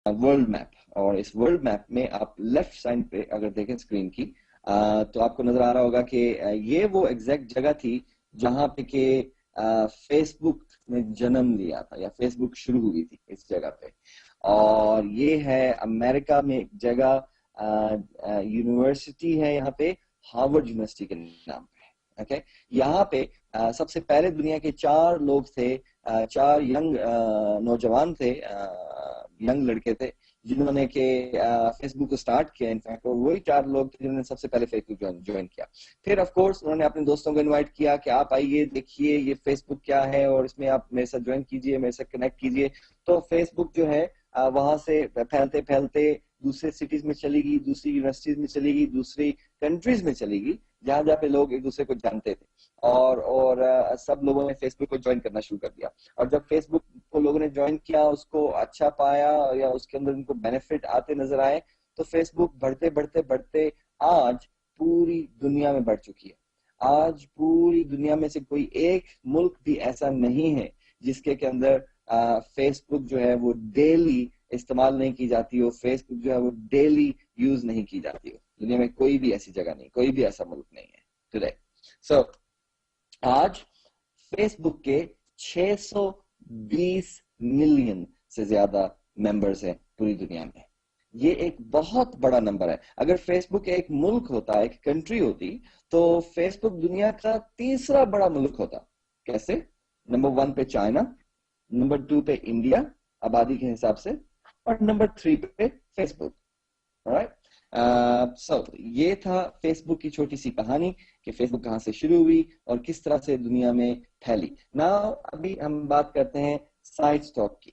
World map, और इस world map में आप लेफ्ट साइड पे अगर देखें स्क्रीन की, तो आपको नजर आ रहा होगा कि ये वो एग्जैक्ट जगह थी जहां पे के फेसबुक ने जन्म लिया था, या फेसबुक शुरू हुई थी इस जगह पे। और ये है अमेरिका में एक जगह, यूनिवर्सिटी है यहाँ पे, हार्वर्ड यूनिवर्सिटी के नाम पे। ओके, यहाँ पे सबसे पहले दुनिया के 4 लोग थे, 4 यंग नौजवान थे, यंग लड़के थे, जिन्होंने के फेसबुक को स्टार्ट किया। इनफैक्ट वही 4 लोग थे जिन्होंने सबसे पहले फेसबुक ज्वाइन किया। फिर ऑफ कोर्स उन्होंने अपने दोस्तों को इनवाइट किया कि आप आइए, देखिए ये फेसबुक क्या है, और इसमें आप मेरे साथ ज्वाइन कीजिए, मेरे साथ कनेक्ट कीजिए। तो फेसबुक जो है वहां से फैलते फैलते दूसरे सिटीज में चली गई, दूसरी यूनिवर्सिटीज में चली गई, दूसरी कंट्रीज में चली गई, जहां जहाँ पे लोग एक दूसरे को जानते थे। और सब लोगों ने फेसबुक को ज्वाइन करना शुरू कर दिया। और जब फेसबुक को लोगों ने ज्वाइन किया, उसको अच्छा पाया, या उसके अंदर उनको बेनिफिट आते नजर आए, तो फेसबुक बढ़ते बढ़ते बढ़ते आज पूरी दुनिया में बढ़ चुकी है। आज पूरी दुनिया में से कोई एक मुल्क भी ऐसा नहीं है जिसके के अंदर फेसबुक जो है वो डेली इस्तेमाल नहीं की जाती हो, फेसबुक जो है वो डेली यूज नहीं की जाती हो। दुनिया में कोई भी ऐसी जगह नहीं, कोई भी ऐसा मुल्क नहीं है टुडे। सो आज फेसबुक के 620 मिलियन से ज्यादा मेंबर्स हैं पूरी दुनिया में। ये एक बहुत बड़ा नंबर है। अगर फेसबुक एक मुल्क होता, एक कंट्री होती, तो फेसबुक दुनिया का तीसरा बड़ा मुल्क होता। कैसे? नंबर 1 पे चाइना, नंबर 2 पे इंडिया आबादी के हिसाब से, और नंबर 3 पे फेसबुक। ऑलराइट, सो ये था फेसबुक की छोटी सी कहानी कि फेसबुक कहां से शुरू हुई और किस तरह से दुनिया में फैली। नाउ अभी हम बात करते हैं साइटस्टॉक की,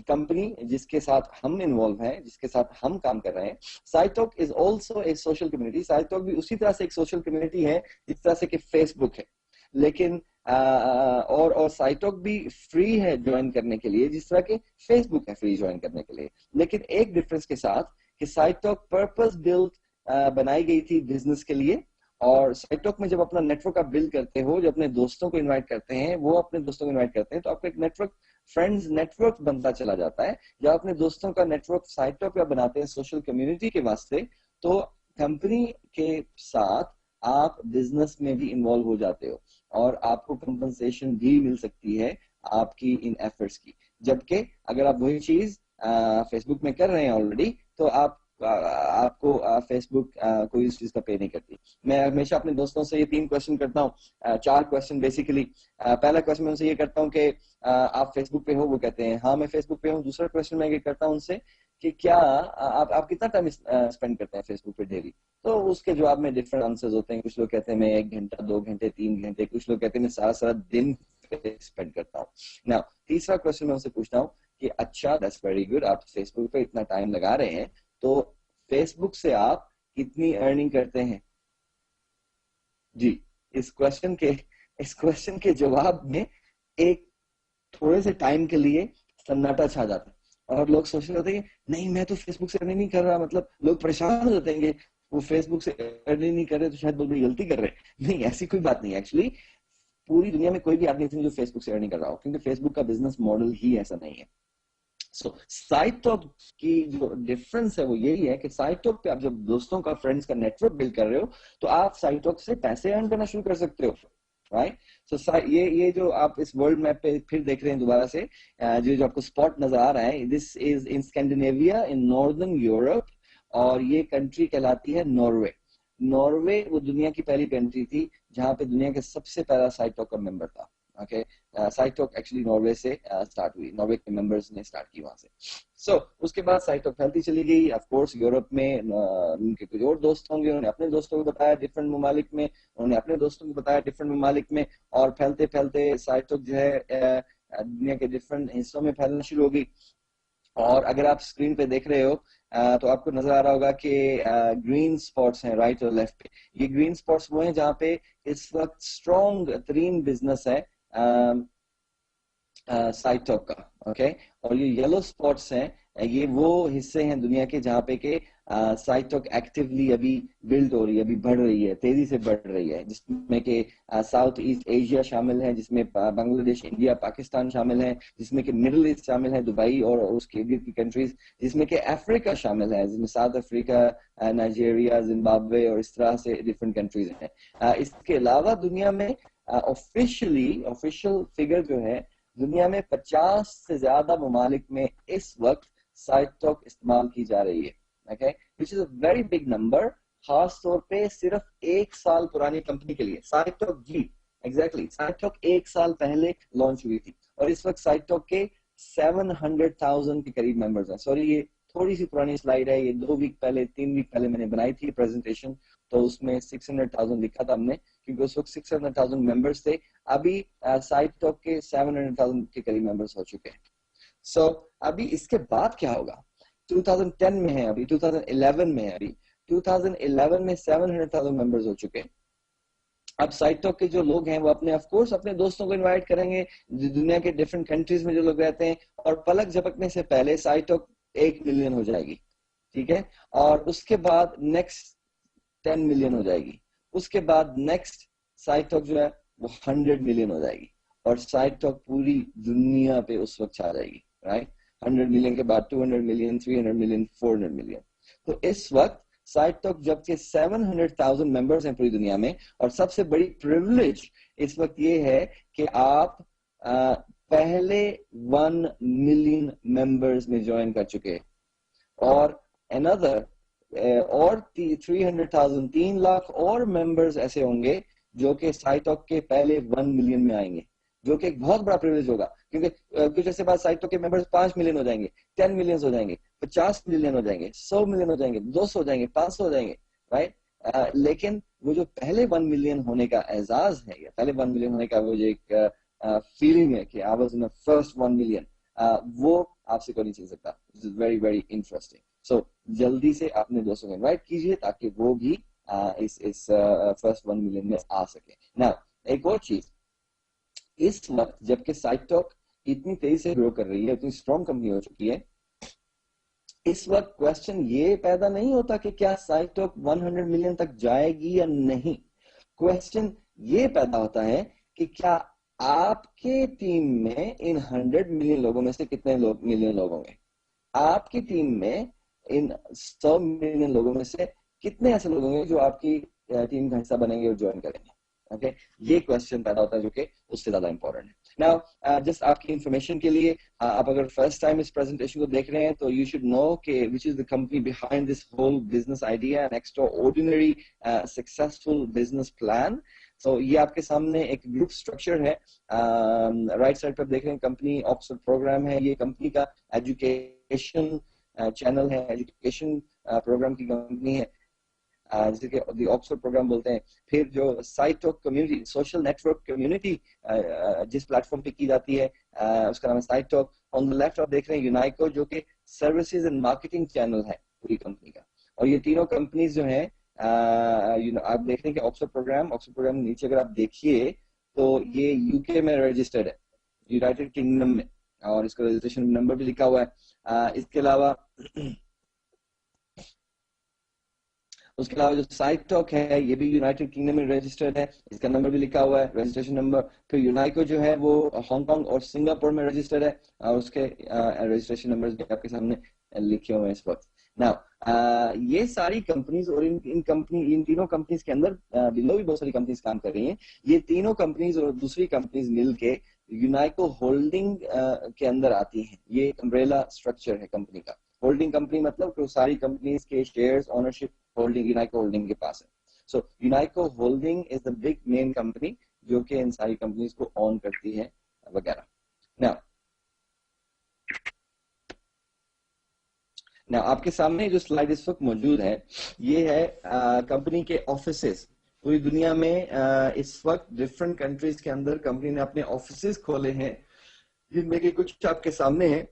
कंपनी जिसके साथ हम इन्वॉल्व हैं, जिसके साथ हम काम कर रहे हैं। Sitestock is also a social community. Sitestock भी उसी तरह से एक सोशल कम्युनिटी है जिस तरह से कि फेसबुक है, लेकिन और साइटस्टॉक भी फ्री है ज्वाइन करने के लिए, जिस तरह के फेसबुक है फ्री ज्वाइन करने के लिए। लेकिन एक डिफरेंस के साथ कि साइटस्टॉक पर्पस बिल्ड बनाई गई थी बिजनेस के लिए, और साइटस्टॉक में जब अपना नेटवर्क आप बिल्ड करते हो, जब अपने दोस्तों को इनवाइट करते हैं, वो अपने दोस्तों को इनवाइट करते हैं, तो आपका एक नेटवर्क, फ्रेंड्स नेटवर्क बनता चला जाता है। जब अपने दोस्तों का नेटवर्क साइटस्टॉक पे बनाते हैं सोशल कम्युनिटी के वास्ते, तो कंपनी के साथ आप बिजनेस में भी इन्वॉल्व हो जाते हो, और आपको कंपनसेशन भी मिल सकती है आपकी इन एफर्ट्स की। जबकि अगर आप वही चीज फेसबुक में कर रहे हैं ऑलरेडी, तो आपको फेसबुक कोई इस चीज का पे नहीं करती। मैं हमेशा अपने दोस्तों से ये 3 क्वेश्चन करता हूँ, 4 क्वेश्चन बेसिकली। पहला क्वेश्चन मैं उनसे ये करता हूँ कि आप फेसबुक पे हो? वो कहते हैं हाँ मैं फेसबुक पे हूँ। दूसरा क्वेश्चन मैं ये करता हूँ उनसे कि क्या आप कितना टाइम स्पेंड करते हैं फेसबुक पे डेली? तो उसके जवाब में डिफरेंट आंसर्स होते हैं। कुछ लोग कहते हैं मैं 1 घंटा, 2 घंटे, 3 घंटे, कुछ लोग कहते हैं मैं सारा सारा दिन स्पेंड करता हूँ। नाउ तीसरा क्वेश्चन मैं उनसे पूछता हूँ कि अच्छा, दैट्स वेरी गुड, आप फेसबुक पे इतना टाइम लगा रहे हैं, तो फेसबुक से आप कितनी अर्निंग करते हैं? जी, इस क्वेश्चन के जवाब में एक थोड़े से टाइम के लिए सन्नाटा छा जाता है, और लोग सोच रहे होते हैं कि नहीं मैं तो फेसबुक से अर्निंग नहीं कर रहा। मतलब लोग परेशान हो जाते हैं कि वो फेसबुक से अर्निंग नहीं कर रहे, तो शायद बहुत बड़ी गलती कर रहे हैं। नहीं, ऐसी कोई बात नहीं। एक्चुअली पूरी दुनिया में कोई भी आदमी नहीं जो फेसबुक से अर्निंग कर रहा हो, क्योंकि फेसबुक का बिजनेस मॉडल ही ऐसा नहीं है। सो साइटस्टॉक की जो डिफरेंस है वो यही है कि साइटस्टॉक पे आप जब दोस्तों का, फ्रेंड्स का नेटवर्क बिल्ड कर रहे हो, तो आप साइटस्टॉक से पैसे अर्न करना शुरू कर सकते हो। राइट, सो ये जो आप इस वर्ल्ड मैप पे फिर देख रहे हैं दोबारा से, जो आपको स्पॉट नजर आ रहा है, this is in Scandinavia in northern Europe, और ये कंट्री कहलाती है नॉर्वे। नॉर्वे वो दुनिया की पहली कंट्री थी जहां पे दुनिया के सबसे पहला साइटस्टॉक का मेंबर था। ओके, साइटस्टॉक एक्चुअली नॉर्वे से स्टार्ट हुई, नॉर्वे के मेंबर्स ने स्टार्ट की वहां से। सो उसके बाद साइटस्टॉक फैलती चली गई। ऑफ कोर्स यूरोप में उनके कुछ और दोस्त होंगे, उन्होंने अपने दोस्तों को बताया डिफरेंट ममालिक में, उन्होंने अपने दोस्तों को बताया डिफरेंट ममालिक में, और फैलते फैलते साइटस्टॉक जो है दुनिया के डिफरेंट हिस्सों में फैलना शुरू हो गई। और अगर आप स्क्रीन पे देख रहे हो तो आपको नजर आ रहा होगा कि ग्रीन स्पॉट्स हैं राइट और लेफ्ट पे। ये ग्रीन स्पॉट्स वो हैं जहाँ पे इस वक्त स्ट्रॉन्ग तरीन बिजनेस है साइटस्टॉक का। ओके, और ये येलो स्पॉट्स हैं ये वो हिस्से हैं दुनिया के जहाँ पे के साइट टॉक एक्टिवली अभी बिल्ड हो रही है, अभी बढ़ रही है, तेजी से बढ़ रही है, जिसमें के साउथ ईस्ट एशिया शामिल है, जिसमें बांग्लादेश, इंडिया, पाकिस्तान शामिल है, जिसमें कि मिडिल ईस्ट शामिल है, दुबई और उसके इर्द की कंट्रीज, जिसमें कि अफ्रीका शामिल है, जिसमें साउथ अफ्रीका, नाइजीरिया, जिम्बाब्वे और इस तरह से डिफरेंट कंट्रीज हैं। इसके अलावा दुनिया में ऑफिशियल फिगर जो है, दुनिया में 50 से ज्यादा ममालिक में इस वक्त साइट टॉक इस्तेमाल की जा रही है, okay, which is a very big number, खास तौर पे सिर्फ 1 साल पुरानी कंपनी के लिए। साइट टॉक जी एग्जैक्टली साइट टॉक 1 साल पहले लॉन्च हुई थी और इस वक्त साइट टॉक के 700,000 के करीब मेंबर्स हैं। सॉरी, ये थोड़ी सी पुरानी स्लाइड है, ये 2 वीक पहले 3 वीक पहले मैंने बनाई थी प्रेजेंटेशन, तो उसमें 600,000 लिखा था हमने, क्योंकि उस वक्त 600,000 मेंबर्स थे। अभी साइट टॉक के 700,000 के करीब मेंबर्स हो चुके हैं। सो अभी इसके बाद क्या होगा? 2010 में है, अभी 2011 में है, अभी 2011 में 700,000 मेंबर्स हो चुके हैं। अब साइट टॉक के जो लोग हैं वो ऑफ कोर्स अपने दोस्तों को इनवाइट करेंगे दुनिया के डिफरेंट कंट्रीज में जो लोग रहते हैं, और पलक झपकने से पहले साइट टॉक 1 मिलियन हो जाएगी, ठीक है, और उसके बाद नेक्स्ट 10 मिलियन हो जाएगी, उसके बाद नेक्स्ट साइट टॉक जो है वो 100 मिलियन हो जाएगी, और साइट टॉक पूरी दुनिया पे उस वक्त छा जाएगी, राइट। 100 मिलियन के बाद 200 मिलियन, 300 मिलियन, 400 मिलियन। तो इस वक्त साइट टॉक जबकि 700,000 मेंबर्स हैं पूरी दुनिया में, और सबसे बड़ी प्रिविलेज इस वक्त ये है कि आप पहले 1 मिलियन मेंबर्स में ज्वाइन कर चुके हैं, और अनदर और 300,000, 3 लाख और मेंबर्स ऐसे होंगे जो कि साइट टॉक के पहले 1 मिलियन में आएंगे, जो कि एक बहुत बड़ा प्रिविलेज होगा, क्योंकि कुछ ऐसे बाद साइट टॉक के मेंबर्स 5 मिलियन हो जाएंगे, 10 मिलियन हो जाएंगे, 50 मिलियन हो जाएंगे, 100 मिलियन हो जाएंगे, 200 हो जाएंगे, 500 हो जाएंगे, राइट। लेकिन वो जो पहले 1 मिलियन होने का एजाज है, या पहले 1 मिलियन होने का वो जो एक फीलिंग है कि I was in the first 1 million, वो आपसे कोई नहीं छीन सकता। This is very very interesting. So जल्दी से अपने दोस्तों को इनवाइट कीजिए ताकि वो भी इस फर्स्ट 1 मिलियन में आ सके। ना एक और चीज, इस वक्त जबकि साइट टॉक इतनी तेजी से ग्रो कर रही है, इतनी स्ट्रॉन्ग कंपनी हो चुकी है, इस वक्त क्वेश्चन ये पैदा नहीं होता कि क्या साइट टॉक 100 मिलियन तक जाएगी या नहीं। क्वेश्चन ये पैदा होता है कि क्या आपके टीम में इन 100 मिलियन लोगों में से कितने मिलियन लोग होंगे, आपकी टीम में इन 100 मिलियन लोगों में से कितने ऐसे लोग होंगे जो आपकी टीम का हिस्सा बनेंगे और ज्वाइन करेंगे। ओके, ये क्वेश्चन पैदा होता है जो कि उससे ज्यादा इंपॉर्टेंट है। नाउ जस्ट आपकी इंफॉर्मेशन के लिए, आप अगर फर्स्ट टाइम इस प्रेजेंटेशन को देख रहे हैं तो यू शुड नो कि which is the company behind this whole business idea and extraordinary successful business plan. तो ये आपके सामने एक ग्रुप स्ट्रक्चर है, राइट साइड पर देख रहे हैं कंपनी ऑक्सफोर्ड प्रोग्राम है, ये कंपनी का एजुकेशन चैनल है, एजुकेशन प्रोग्राम की कंपनी है जिसे कि द ऑक्सफोर्ड प्रोग्राम बोलते हैं। फिर जो site talk community, social network community जिस प्लेटफॉर्म पे की जाती है उसका नाम है site talk. On the left आप देख रहे हैं यूनाइको, जो कि सर्विसेज एंड मार्केटिंग चैनल है पूरी कंपनी का। और ये तीनों कंपनीज जो हैं आप देख रहे हैं कि ऑक्सफोर्ड प्रोग्राम नीचे अगर आप देखिए तो ये यूके में रजिस्टर्ड है, यूनाइटेड किंगडम में, और इसका रजिस्ट्रेशन नंबर भी लिखा हुआ है। इसके अलावा उसके अलावा जो साइट टॉक है ये भी यूनाइटेड किंगडम में रजिस्टर्ड है, इसका नंबर भी लिखा हुआ है, रजिस्ट्रेशन नंबर। फिर यूनाइको जो है वो हांगकांग और सिंगापुर में रजिस्टर्ड है, और उसके रजिस्ट्रेशन नंबर्स भी आपके सामने लिखे हुए हैं इस वक्त। नाउ ये सारी कंपनीज और इन तीनों कंपनीज के अंदर बिलो भी बहुत सारी कंपनीज काम कर रही हैं। ये तीनों कंपनीज और दूसरी कंपनीज मिलके यूनाइको होल्डिंग के अंदर आती हैं। ये अम्ब्रेला स्ट्रक्चर है कंपनी का। होल्डिंग कंपनी मतलब कि सारी कंपनीज के shares ownership holding Unaico holding के पास है। So Unaico holding is the big main company जो कि इन सारी कंपनीज को ऑन करती है वगैरह। नाउ आपके सामने जो स्लाइड इस वक्त मौजूद है ये है कंपनी के ऑफिसेस पूरी दुनिया में। इस वक्त डिफरेंट कंट्रीज के अंदर कंपनी ने अपने ऑफिसेस खोले हैं, जिनमें के कुछ आपके सामने है।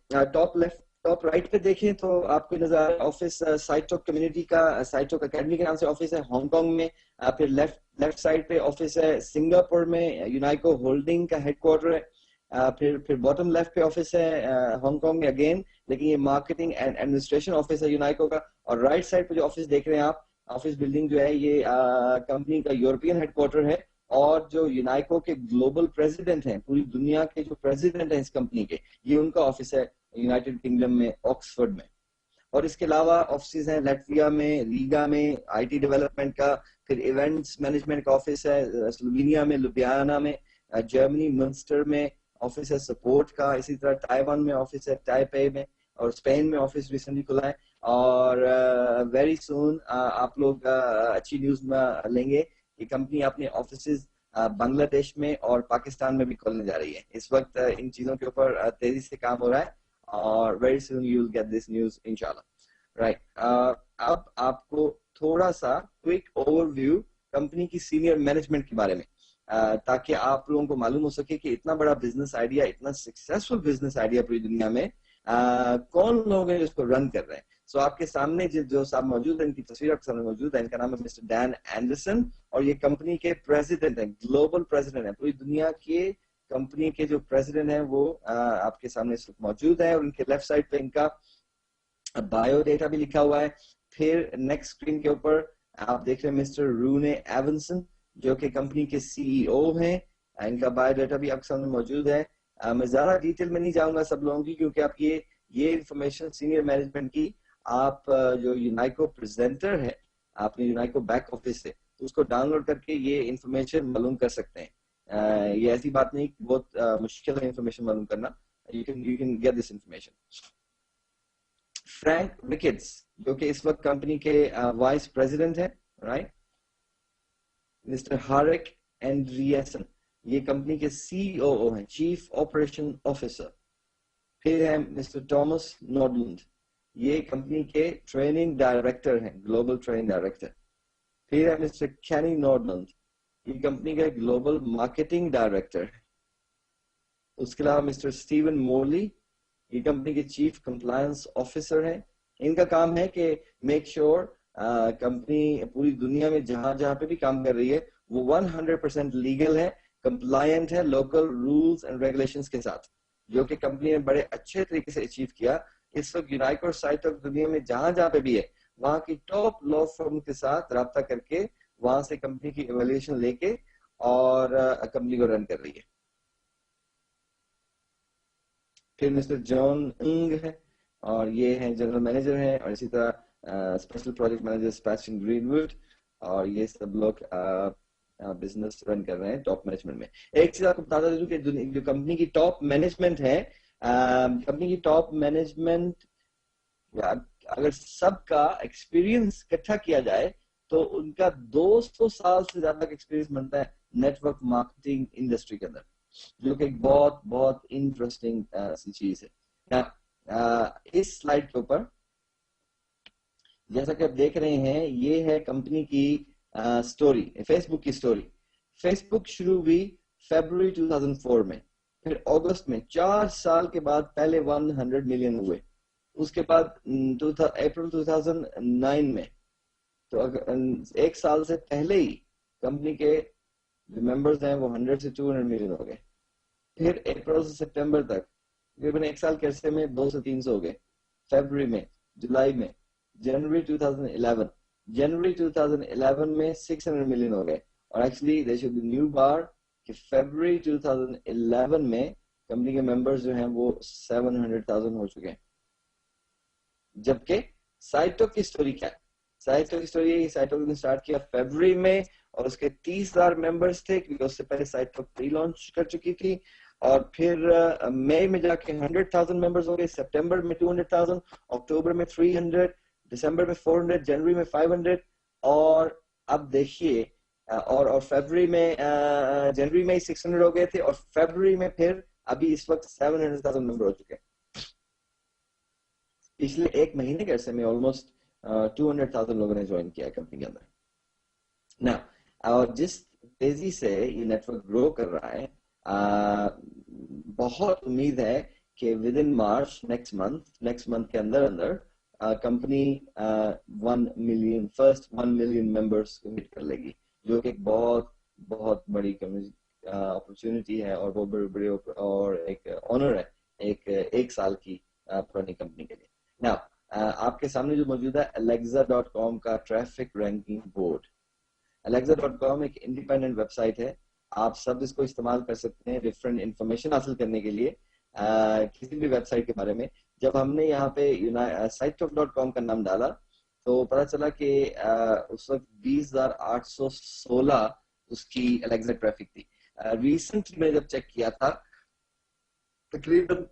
टॉप राइट पे देखें तो आपको नजर आ रहा है ऑफिस साइट टॉक कम्युनिटी का, साइट टॉक अकेडमी के नाम से ऑफिस है हांगकांग में। फिर लेफ्ट साइड पे ऑफिस है सिंगापुर में, यूनाइको होल्डिंग का हेडक्वार्टर है। फिर बॉटम लेफ्ट पे ऑफिस है हांगकांग में अगेन, लेकिन ये मार्केटिंग एंड एडमिनिस्ट्रेशन ऑफिस है यूनाइको का। और राइट साइड पे जो ऑफिस देख रहे हैं आप, ऑफिस बिल्डिंग जो है ये कंपनी का यूरोपियन हेडक्वार्टर है। और जो यूनाइको के ग्लोबल प्रेसिडेंट हैं, पूरी दुनिया के जो प्रेसिडेंट हैं इस कंपनी के, ये उनका ऑफिस है यूनाइटेड किंगडम में ऑक्सफोर्ड में। और इसके अलावा ऑफिस हैं लैटविया में, रीगा में आईटी डेवलपमेंट का, फिर इवेंट्स मैनेजमेंट का ऑफिस है स्लोवेनिया में लुबियाना में, जर्मनी मुंस्टर में ऑफिस है सपोर्ट का, इसी तरह ताइवान में ऑफिस है ताइपे में, और स्पेन में ऑफिस रिसेंटली खुला है। और वेरी सून आप लोग अच्छी न्यूज में लेंगे कि कंपनी अपने ऑफिस बांग्लादेश में और पाकिस्तान में भी खोलने जा रही है। इस वक्त इन चीजों के ऊपर तेजी से काम हो रहा है और very soon you will get this news इंशाल्लाह। राइट, अब आपको थोड़ा सा क्विक ओवरव्यू कंपनी की सीनियर मैनेजमेंट के बारे में, ताकि आप लोगों को मालूम हो सके कि इतना बड़ा बिजनेस आइडिया, इतना सक्सेसफुल बिजनेस आइडिया पूरी दुनिया में कौन लोग हैं जिसको रन कर रहे हैं। सो आपके सामने जो साहब मौजूद है, इनकी तस्वीर आपके सामने मौजूद है। इनका नाम है मिस्टर डैन एंडरसन और ये कंपनी के प्रेसिडेंट हैं, ग्लोबल प्रेसिडेंट है। पूरी दुनिया के कंपनी के जो प्रेसिडेंट हैं वो आपके सामने इस वक्त मौजूद है। और उनके लेफ्ट साइड पे इनका बायोडेटा भी लिखा हुआ है। फिर नेक्स्ट स्क्रीन के ऊपर आप देख रहे हैं मिस्टर रूने एवंसन, जो कि कंपनी के सीईओ हैं। इनका बायोडाटा भी आपके सामने मौजूद है। मैं ज्यादा डिटेल में नहीं जाऊंगा सब लोगों की, क्योंकि आप ये इंफॉर्मेशन सीनियर मैनेजमेंट की आप जो यूनाइको प्रेजेंटर है, आपने यूनाइको बैक ऑफिस से, तो उसको डाउनलोड करके ये इंफॉर्मेशन मालूम कर सकते हैं। ये ऐसी बात नहीं, बहुत मुश्किल है इंफॉर्मेशन मालूम करना। You can get this information. Frank rickets, जो कि इस वक्त कंपनी के वाइस प्रेसिडेंट है, राइट। मिस्टर हारिक एंड्रियसन, ये कंपनी के सीओओ हैं, चीफ ऑपरेशन ऑफिसर। फिर है मिस्टर थॉमस नॉर्डलैंड, ये कंपनी के ट्रेनिंग डायरेक्टर हैं, ग्लोबल ट्रेनिंग डायरेक्टर। फिर है मिस्टर कैनी नॉर्डलैंड, ये कंपनी का ग्लोबल मार्केटिंग डायरेक्टर है। उसके अलावा मिस्टर स्टीवन मोरली, ये कंपनी के चीफ कंप्लायंस ऑफिसर हैं। इनका काम है कि मेक श्योर कंपनी पूरी दुनिया में जहां जहां पे भी काम कर रही है वो 100% लीगल है, कंप्लायंट है लोकल रूल्स एंड रेगुलेशंस के साथ, जो कि कंपनी ने बड़े अच्छे तरीके से अचीव किया। इस वक्त यूनाइको साइट ऑफ दुनिया में जहां जहां पे भी है, वहां की टॉप लॉ फर्म के साथ राब्ता करके वहां से कंपनी की इवैल्यूएशन लेके और कंपनी को रन कर रही है। फिर मिस्टर जॉन इंग है और ये है जनरल मैनेजर है, और इसी तरह special project manager Sebastian greenwood, और ये सब लोग बिजनेस रन कर रहे हैं टॉप मैनेजमेंट में। एक चीज आपको बताता दूं कि जो कंपनी की टॉप मैनेजमेंट है, कंपनी की टॉप मैनेजमेंट अगर सबका एक्सपीरियंस इकट्ठा किया जाए तो उनका 200 साल से ज्यादा का एक्सपीरियंस बनता है नेटवर्क मार्केटिंग इंडस्ट्री के अंदर, जो कि बहुत बहुत इंटरेस्टिंग सी चीज है। इस स्लाइड के ऊपर जैसा कि आप देख रहे हैं, ये है कंपनी की स्टोरी, फेसबुक की स्टोरी। फेसबुक शुरू हुई फरवरी 2004 में, फिर अगस्त में 4 साल के बाद पहले 100 मिलियन हुए। उसके बाद अप्रैल 2009 में, तो अगर एक साल से पहले ही कंपनी के जो मेंबर्स हैं वो 100 से 200 मिलियन हो गए। फिर अप्रैल से सितंबर तक तकरीबन एक साल के अरसे में 200 से 300 हो गए। फरवरी में, जुलाई में, जनवरी 2011 में 600 मिलियन हो गए। और actually there should be new bar कि फरवरी 2011 में कंपनी के मेंबर्स जो हैं वो 700,000 हो चुके हैं। जबकि साइटोक की स्टोरी क्या है? साइटोक की स्टोरी, साइटोक ने स्टार्ट किया फरवरी में और उसके 30,000 मेंबर्स थे, क्योंकि उससे पहले साइटोक प्री लॉन्च कर चुकी थी। और फिर मई में जाके 100,000 मेंबर्स हो गए, सितंबर में 200,000, अक्टूबर में 300, दिसंबर में 400, जनवरी में 500, और अब देखिए और फरवरी में जनवरी में 600 हो गए थे, और फरवरी में फिर अभी इस वक्त 700,000 मेंबर हो चुके हैं। पिछले एक महीने के अरसे में ऑलमोस्ट 200,000 लोगों ने ज्वाइन किया है कंपनी के अंदर ना। और जिस तेजी से ये नेटवर्क ग्रो कर रहा है, बहुत उम्मीद है कि with in March next month के अंदर अंदर कंपनी 1 मिलियन मेंबर्स को हिट कर लेगी, जो कि एक बहुत बहुत बड़ी अपॉर्चुनिटी है और वो बड़े बड़े और एक ऑनर है एक साल की पुरानी कंपनी के लिए। नाउ आपके सामने जो मौजूद है Alexa.com का ट्रैफिक रैंकिंग बोर्ड। Alexa.com एक इंडिपेंडेंट वेबसाइट है, आप सब इसको इस्तेमाल कर सकते हैं डिफरेंट इंफॉर्मेशन हासिल करने के लिए किसी भी वेबसाइट के बारे में। जब हमने यहाँ पे sitetalk.com का नाम डाला तो पता चला कि उस वक्त 20,816 उसकी Alexa ट्रैफिक थी। रिसेंट में जब चेक किया था तकरीबन